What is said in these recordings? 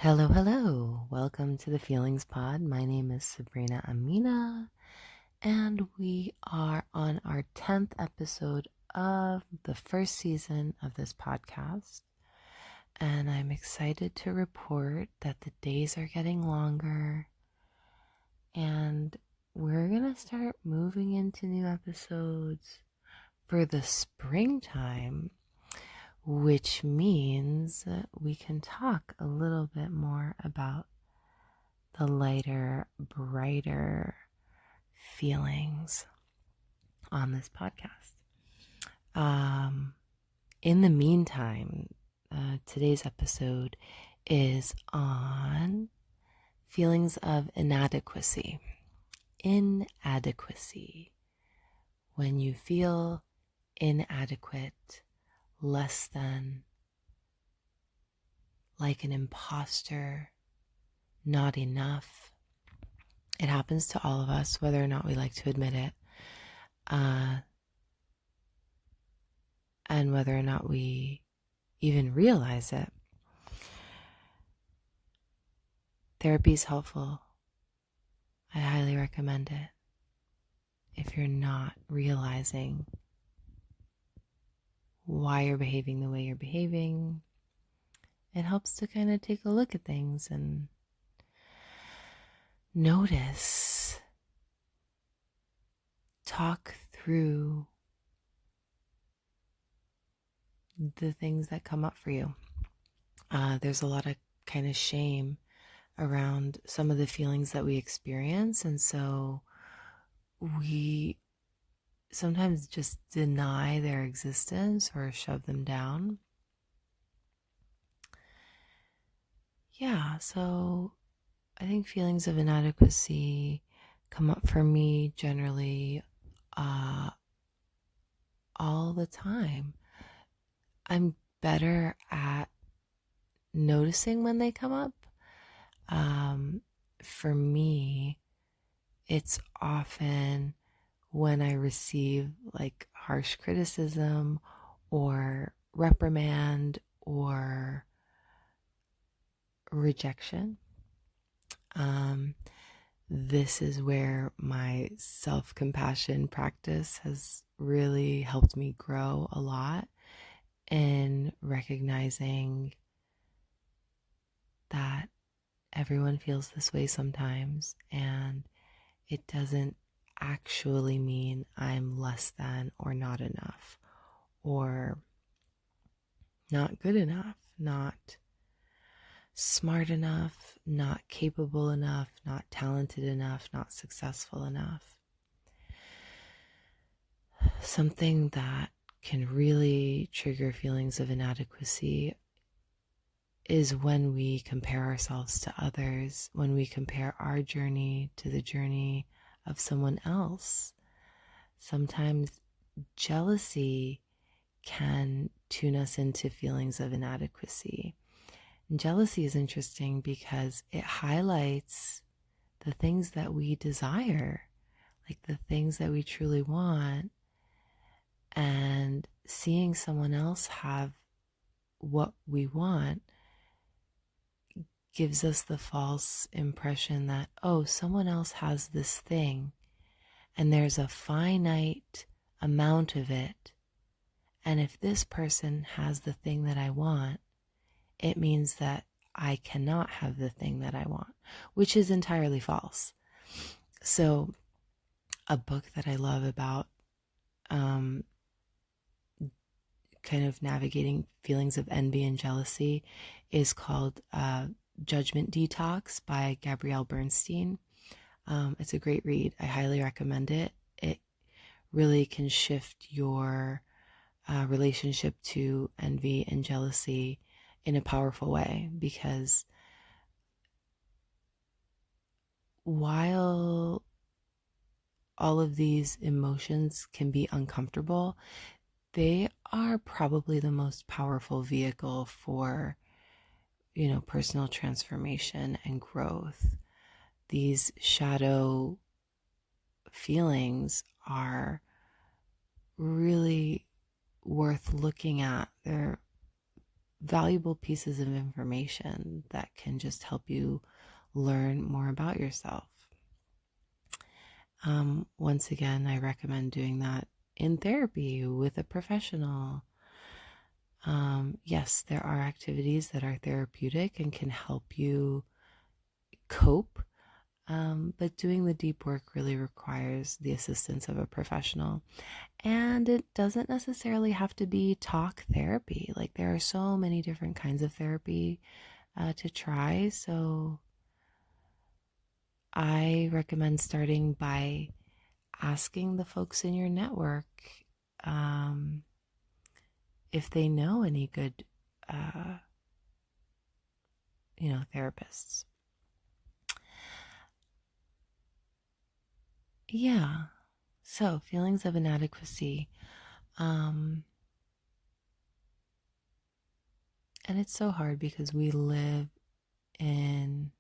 Hello, hello. Welcome to the Feelings Pod. My name is Sabrina Amina, and we are on our 10th episode of the first season of this podcast. And I'm excited to report that the days are getting longer, and we're going to start moving into new episodes for the springtime, which means we can talk a little bit more about the lighter, brighter feelings on this podcast. In the meantime, today's episode is on feelings of inadequacy. Inadequacy. When you feel inadequate, less than, like an impostor, not enough. It happens to all of us, whether or not we like to admit it, and whether or not we even realize it. Therapy is helpful. I highly recommend it. If you're not realizing why you're behaving the way you're behaving, it helps to kind of take a look at things and notice, talk through the things that come up for you. There's a lot of kind of shame around some of the feelings that we experience, and so we sometimes just deny their existence or shove them down. Yeah, so I think feelings of inadequacy come up for me generally all the time. I'm better at noticing when they come up. For me, it's often when I receive like harsh criticism or reprimand or rejection. This is where my self-compassion practice has really helped me grow a lot in recognizing that everyone feels this way sometimes, and it doesn't actually mean I'm less than or not enough or not good enough, not smart enough, not capable enough, not talented enough, not successful enough. Something that can really trigger feelings of inadequacy is when we compare ourselves to others, when we compare our journey to the journey of someone else. Sometimes jealousy can tune us into feelings of inadequacy. And jealousy is interesting because it highlights the things that we desire, like the things that we truly want, and seeing someone else have what we want gives us the false impression that, oh, someone else has this thing and there's a finite amount of it. And if this person has the thing that I want, it means that I cannot have the thing that I want, which is entirely false. So a book that I love about kind of navigating feelings of envy and jealousy is called Judgment Detox by Gabrielle Bernstein. It's a great read. I highly recommend it. It really can shift your relationship to envy and jealousy in a powerful way, because while all of these emotions can be uncomfortable, they are probably the most powerful vehicle for, personal transformation and growth. These shadow feelings are really worth looking at. They're valuable pieces of information that can just help you learn more about yourself. Once again, I recommend doing that in therapy with a professional. Yes, there are activities that are therapeutic and can help you cope, but doing the deep work really requires the assistance of a professional. And it doesn't necessarily have to be talk therapy. Like, there are so many different kinds of therapy to try. So I recommend starting by asking the folks in your network um, if they know any good, uh, therapists. Yeah. So, feelings of inadequacy. Um, and it's so hard because we live in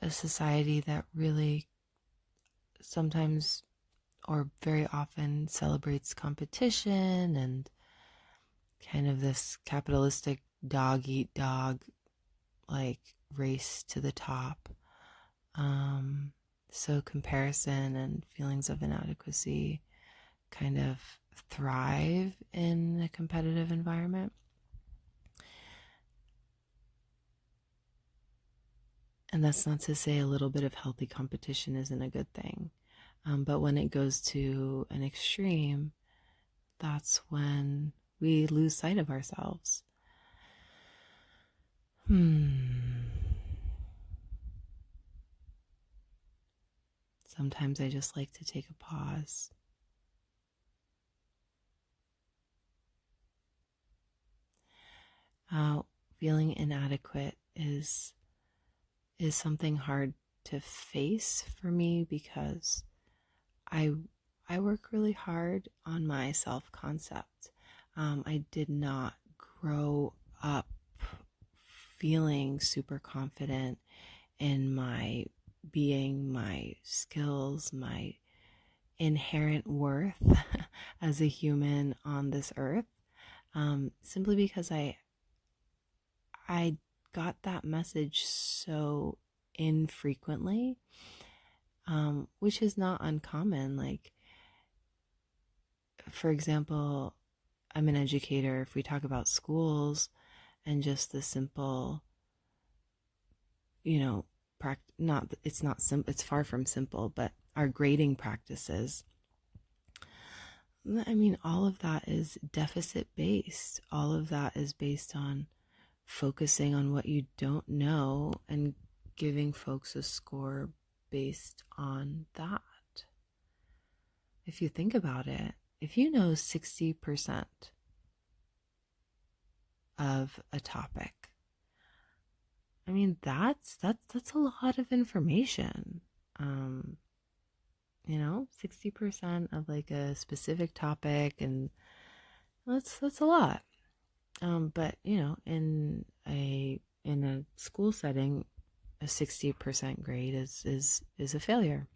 a society that really sometimes or very often celebrates competition and kind of this capitalistic dog eat dog like race to the top. So comparison and feelings of inadequacy kind of thrive in a competitive environment. And that's not to say a little bit of healthy competition isn't a good thing. But when it goes to an extreme, that's when we lose sight of ourselves. Sometimes I just like to take a pause. Feeling inadequate is something hard to face for me because I work really hard on my self-concept. I did not grow up feeling super confident in my being, my skills, my inherent worth as a human on this earth, simply because I got that message so infrequently, which is not uncommon. Like, for example, I'm an educator. If we talk about schools and just the simple, it's far from simple, but our grading practices, I mean, all of that is deficit based. All of that is based on focusing on what you don't know and giving folks a score based on that. If you think about it, if you know 60% of a topic, I mean, that's a lot of information. 60% of like a specific topic, and that's a lot. But in a school setting, a 60% grade is a failure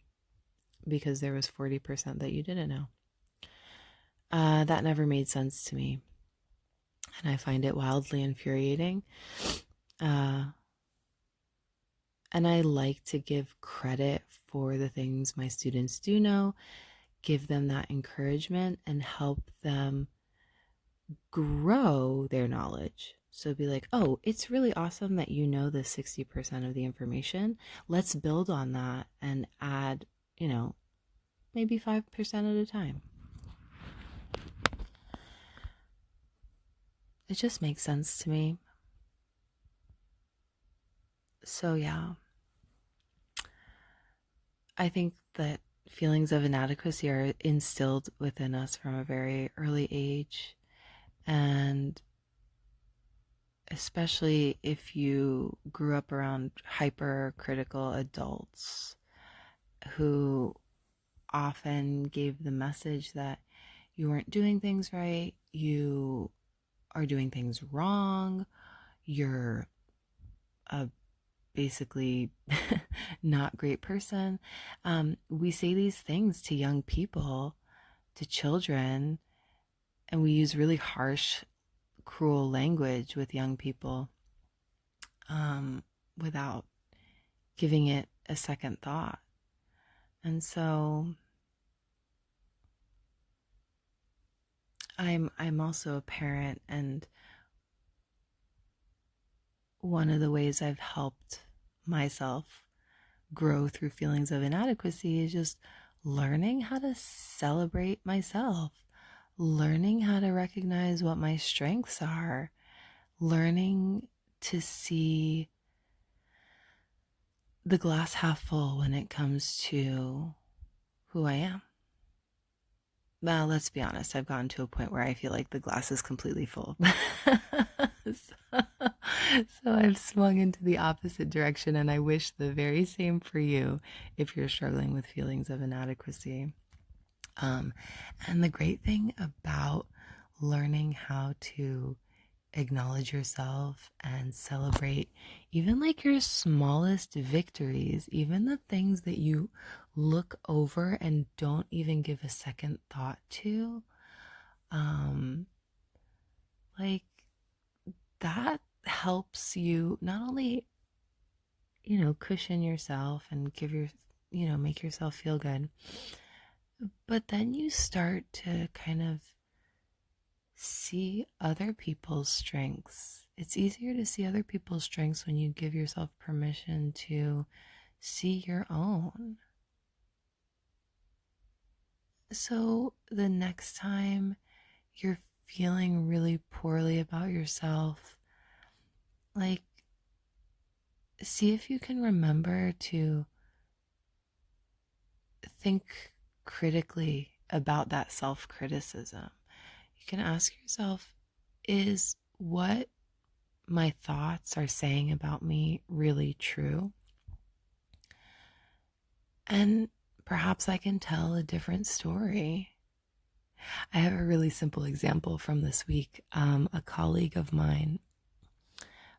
because there was 40% that you didn't know. That never made sense to me, and I find it wildly infuriating. And I like to give credit for the things my students do know, give them that encouragement, and help them grow their knowledge. So be like, oh, it's really awesome that you know the 60% of the information. Let's build on that and add, maybe 5% at a time. It just makes sense to me. So yeah, I think that feelings of inadequacy are instilled within us from a very early age. And especially if you grew up around hypercritical adults who often gave the message that you weren't doing things right, you are doing things wrong, you're a basically not great person. We say these things to young people, to children, and we use really harsh cruel language with young people without giving it a second thought. And so I'm also a parent, and one of the ways I've helped myself grow through feelings of inadequacy is just learning how to celebrate myself, learning how to recognize what my strengths are, learning to see the glass half full when it comes to who I am. Well, let's be honest, I've gotten to a point where I feel like the glass is completely full. So I've swung into the opposite direction, and I wish the very same for you if you're struggling with feelings of inadequacy. And the great thing about learning how to acknowledge yourself and celebrate even like your smallest victories, even the things that you look over and don't even give a second thought to, like that helps you not only, cushion yourself and give your, make yourself feel good, but then you start to kind of see other people's strengths. It's easier to see other people's strengths when you give yourself permission to see your own. So the next time you're feeling really poorly about yourself, like, see if you can remember to think critically about that self-criticism. You can ask yourself, is what my thoughts are saying about me really true? And perhaps I can tell a different story. I have a really simple example from this week. A colleague of mine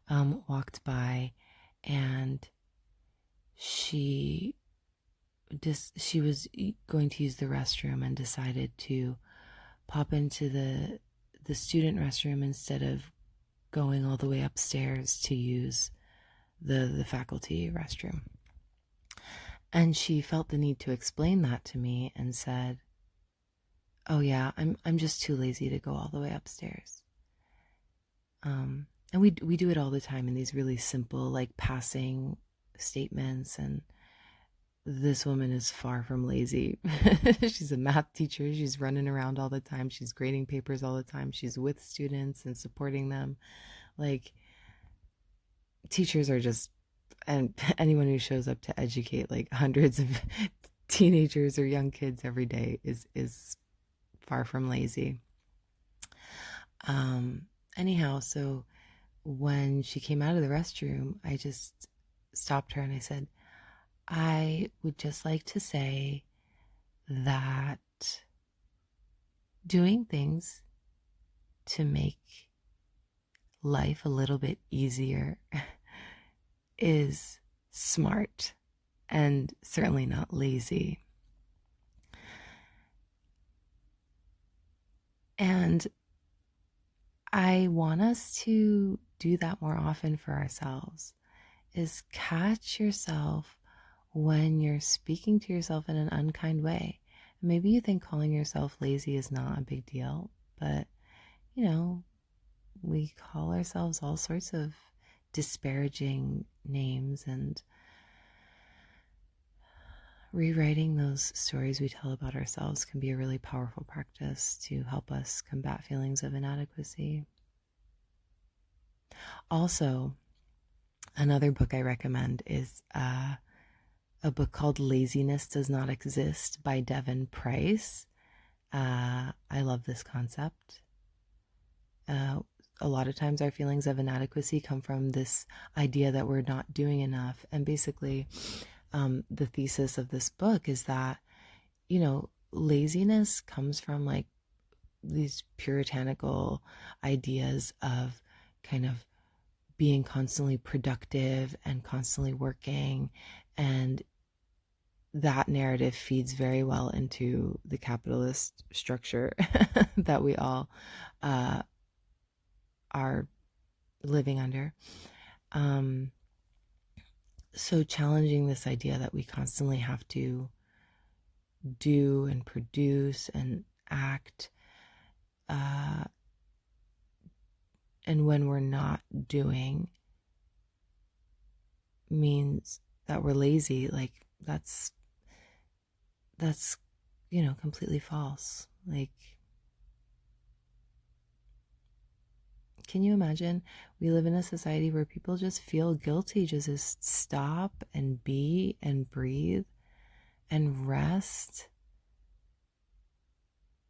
walked by, and she was going to use the restroom and decided to pop into the student restroom instead of going all the way upstairs to use the faculty restroom. And she felt the need to explain that to me and said, "Oh yeah, I'm just too lazy to go all the way upstairs." And we do it all the time in these really simple, like, passing statements. And this woman is far from lazy. She's a math teacher. She's running around all the time. She's grading papers all the time. She's with students and supporting them. Like, teachers are just, and anyone who shows up to educate like hundreds of teenagers or young kids every day is far from lazy. Anyhow, so when she came out of the restroom, I just stopped her and I said, "I would just like to say that doing things to make life a little bit easier is smart and certainly not lazy." And I want us to do that more often for ourselves, is catch yourself when you're speaking to yourself in an unkind way. Maybe you think calling yourself lazy is not a big deal, but we call ourselves all sorts of disparaging names, and rewriting those stories we tell about ourselves can be a really powerful practice to help us combat feelings of inadequacy. Also, another book I recommend is a book called Laziness Does Not Exist by Devin Price. I love this concept. A lot of times our feelings of inadequacy come from this idea that we're not doing enough. And basically, the thesis of this book is that, laziness comes from like these puritanical ideas of kind of being constantly productive and constantly working. And that narrative feeds very well into the capitalist structure that we all are living under. So challenging this idea that we constantly have to do and produce and act, and when we're not doing means that we're lazy. Like that's completely false. Like, can you imagine? We live in a society where people just feel guilty just to stop and be and breathe and rest.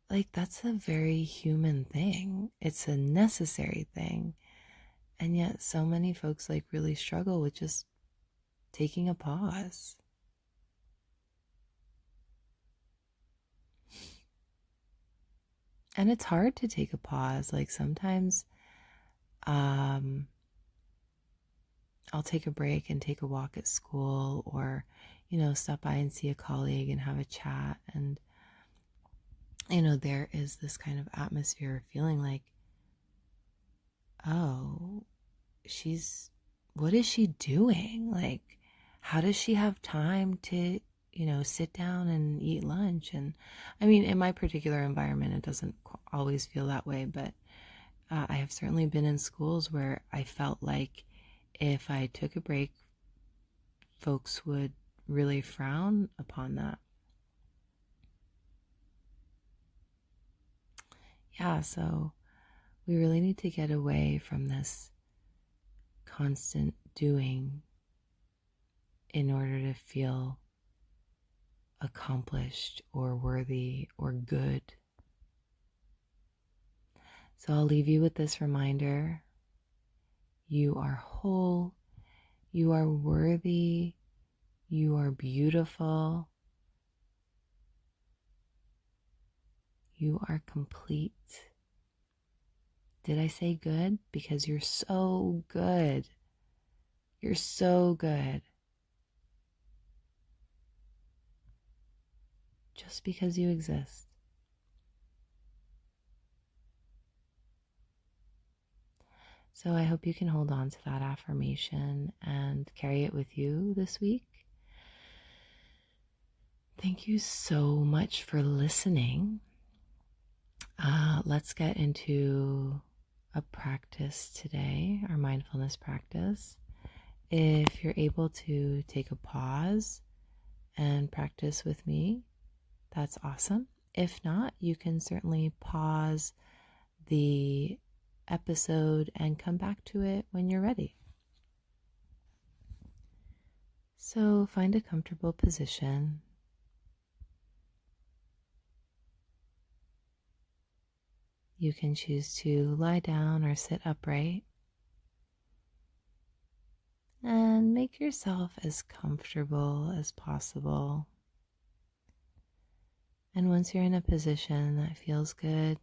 Like, that's a very human thing. It's a necessary thing. And yet so many folks like really struggle with just taking a pause. And it's hard to take a pause. Like sometimes I'll take a break and take a walk at school, or, stop by and see a colleague and have a chat. And, there is this kind of atmosphere feeling like, oh, what is she doing? Like, how does she have time to, sit down and eat lunch? And I mean, in my particular environment, it doesn't always feel that way, but I have certainly been in schools where I felt like if I took a break, folks would really frown upon that. Yeah, so we really need to get away from this constant doing in order to feel accomplished or worthy or good. So I'll leave you with this reminder. You are whole, you are worthy, you are beautiful, you are complete. Did I say good? Because you're so good. You're so good. Just because you exist. So I hope you can hold on to that affirmation and carry it with you this week. Thank you so much for listening. Let's get into a practice today, our mindfulness practice. If you're able to take a pause and practice with me, that's awesome. If not, you can certainly pause the episode and come back to it when you're ready. So find a comfortable position. You can choose to lie down or sit upright. And make yourself as comfortable as possible. And once you're in a position that feels good,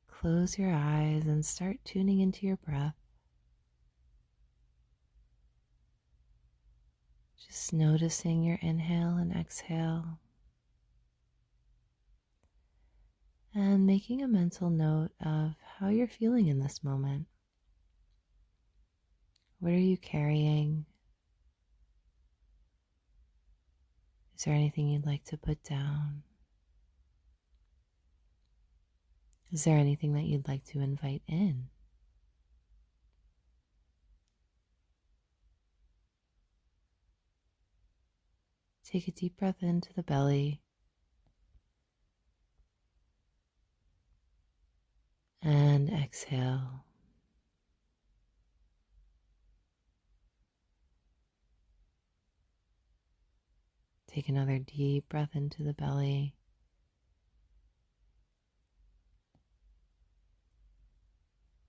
close your eyes and start tuning into your breath. Just noticing your inhale and exhale. And making a mental note of how you're feeling in this moment. What are you carrying? Is there anything you'd like to put down? Is there anything that you'd like to invite in? Take a deep breath into the belly and exhale. Take another deep breath into the belly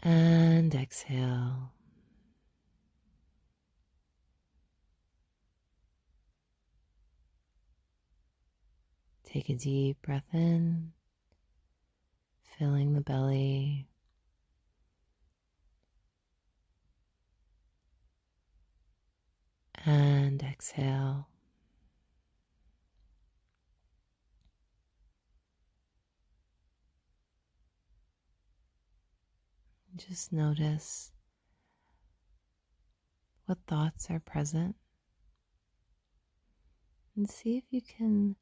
and exhale. Take a deep breath in, filling the belly. And exhale. Just notice what thoughts are present and see if you can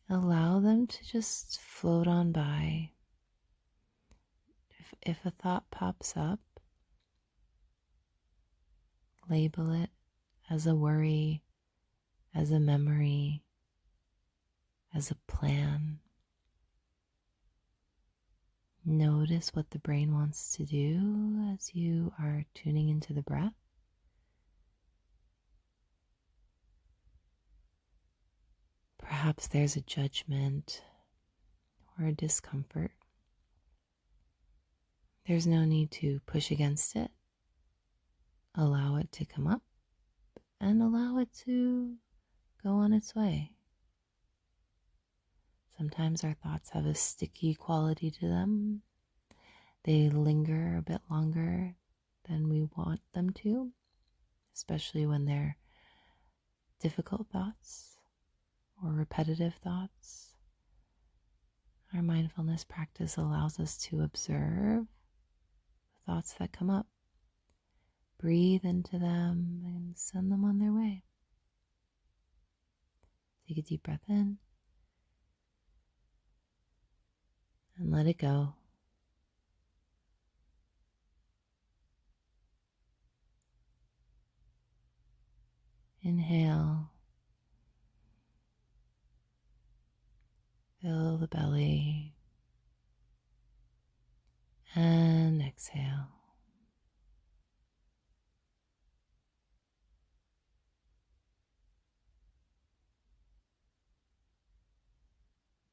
allow them to just float on by. If a thought pops up, label it as a worry, as a memory, as a plan. Notice what the brain wants to do as you are tuning into the breath. Perhaps there's a judgment or a discomfort. There's no need to push against it. Allow it to come up and allow it to go on its way. Sometimes our thoughts have a sticky quality to them. They linger a bit longer than we want them to, especially when they're difficult thoughts or repetitive thoughts. Our mindfulness practice allows us to observe the thoughts that come up, breathe into them, and send them on their way. Take a deep breath in and let it go. Inhale, fill the belly, and exhale.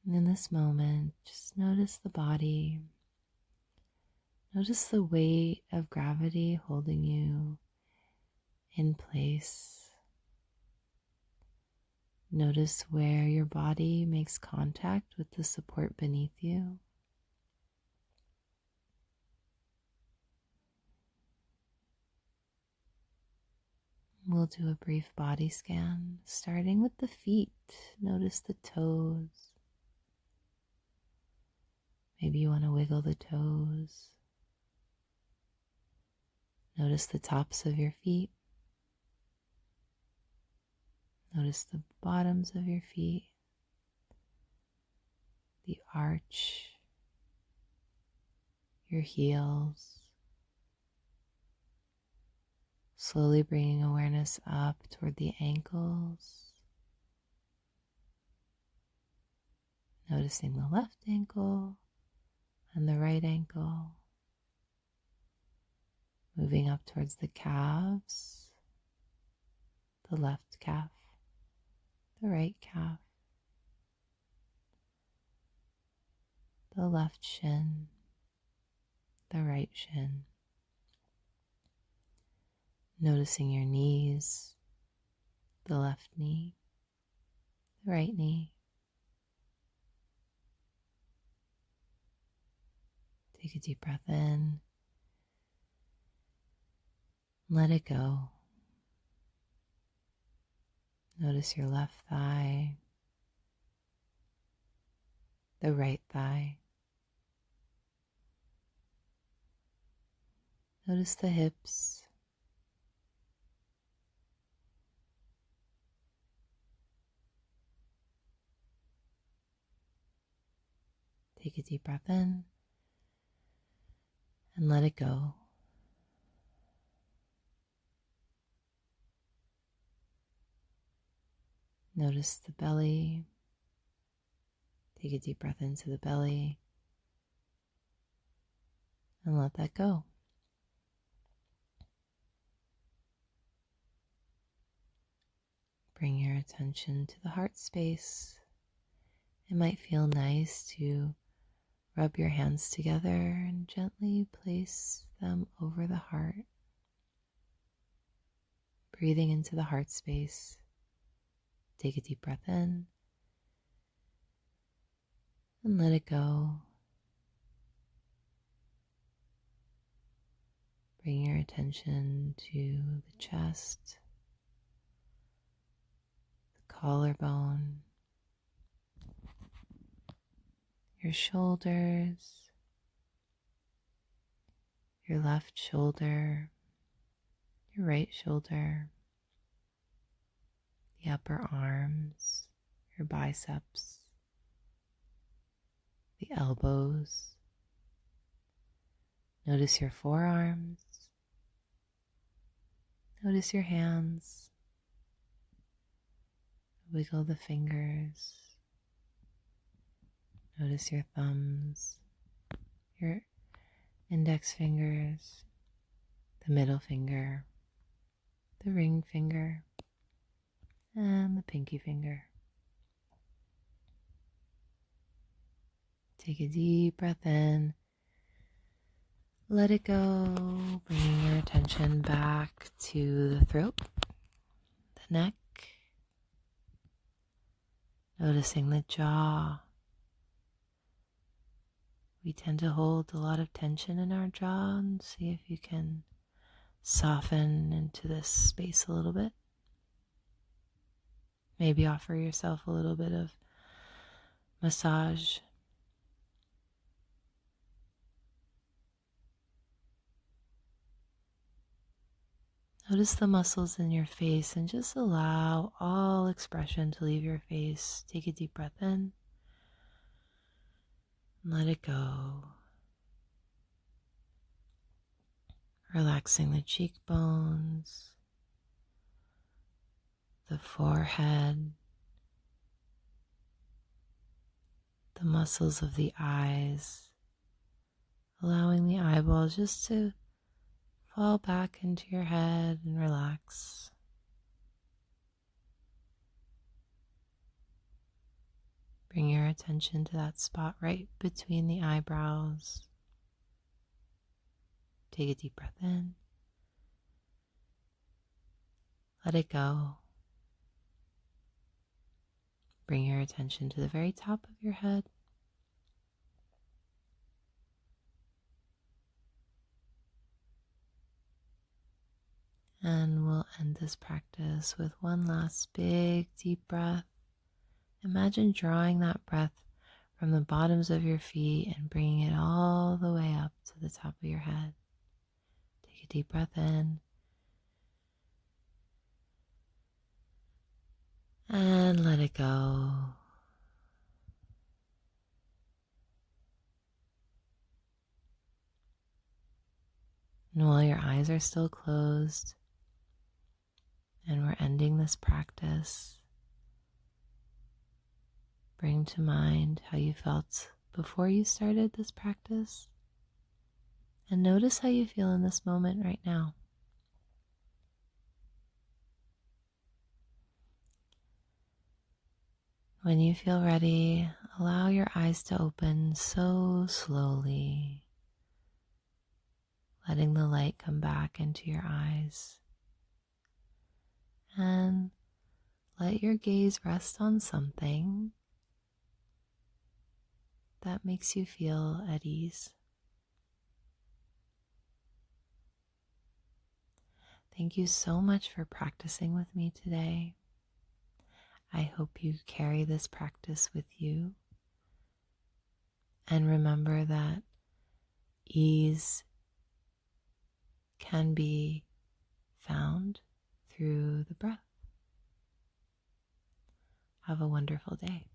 And in this moment, just notice the body. Notice the weight of gravity holding you in place. Notice where your body makes contact with the support beneath you. We'll do a brief body scan, starting with the feet. Notice the toes. Maybe you want to wiggle the toes. Notice the tops of your feet. Notice the bottoms of your feet, the arch, your heels. Slowly bringing awareness up toward the ankles. Noticing the left ankle and the right ankle. Moving up towards the calves, the left calf, the right calf, the left shin, the right shin. Noticing your knees, the left knee, the right knee. Take a deep breath in. Let it go. Notice your left thigh, the right thigh. Notice the hips. Take a deep breath in and let it go. Notice the belly. Take a deep breath into the belly and let that go. Bring your attention to the heart space. It might feel nice to rub your hands together and gently place them over the heart. Breathing into the heart space. Take a deep breath in and let it go. Bring your attention to the chest, the collarbone, your shoulders, your left shoulder, your right shoulder, the upper arms, your biceps, the elbows. Notice your forearms. Notice your hands. Wiggle the fingers. Notice your thumbs, your index fingers, the middle finger, the ring finger, and the pinky finger. Take a deep breath in. Let it go, bringing your attention back to the throat, the neck, noticing the jaw. We tend to hold a lot of tension in our jaw, and see if you can soften into this space a little bit. Maybe offer yourself a little bit of massage. Notice the muscles in your face and just allow all expression to leave your face. Take a deep breath in and let it go. Relaxing the cheekbones, the forehead, the muscles of the eyes, allowing the eyeballs just to fall back into your head and relax. Bring your attention to that spot right between the eyebrows. Take a deep breath in. Let it go. Bring your attention to the very top of your head. And we'll end this practice with one last big deep breath. Imagine drawing that breath from the bottoms of your feet and bringing it all the way up to the top of your head. Take a deep breath in. And let it go. And while your eyes are still closed and we're ending this practice, bring to mind how you felt before you started this practice, and notice how you feel in this moment right now. When you feel ready, allow your eyes to open so slowly, letting the light come back into your eyes. And let your gaze rest on something that makes you feel at ease. Thank you so much for practicing with me today. I hope you carry this practice with you. And remember that ease can be found through the breath. Have a wonderful day.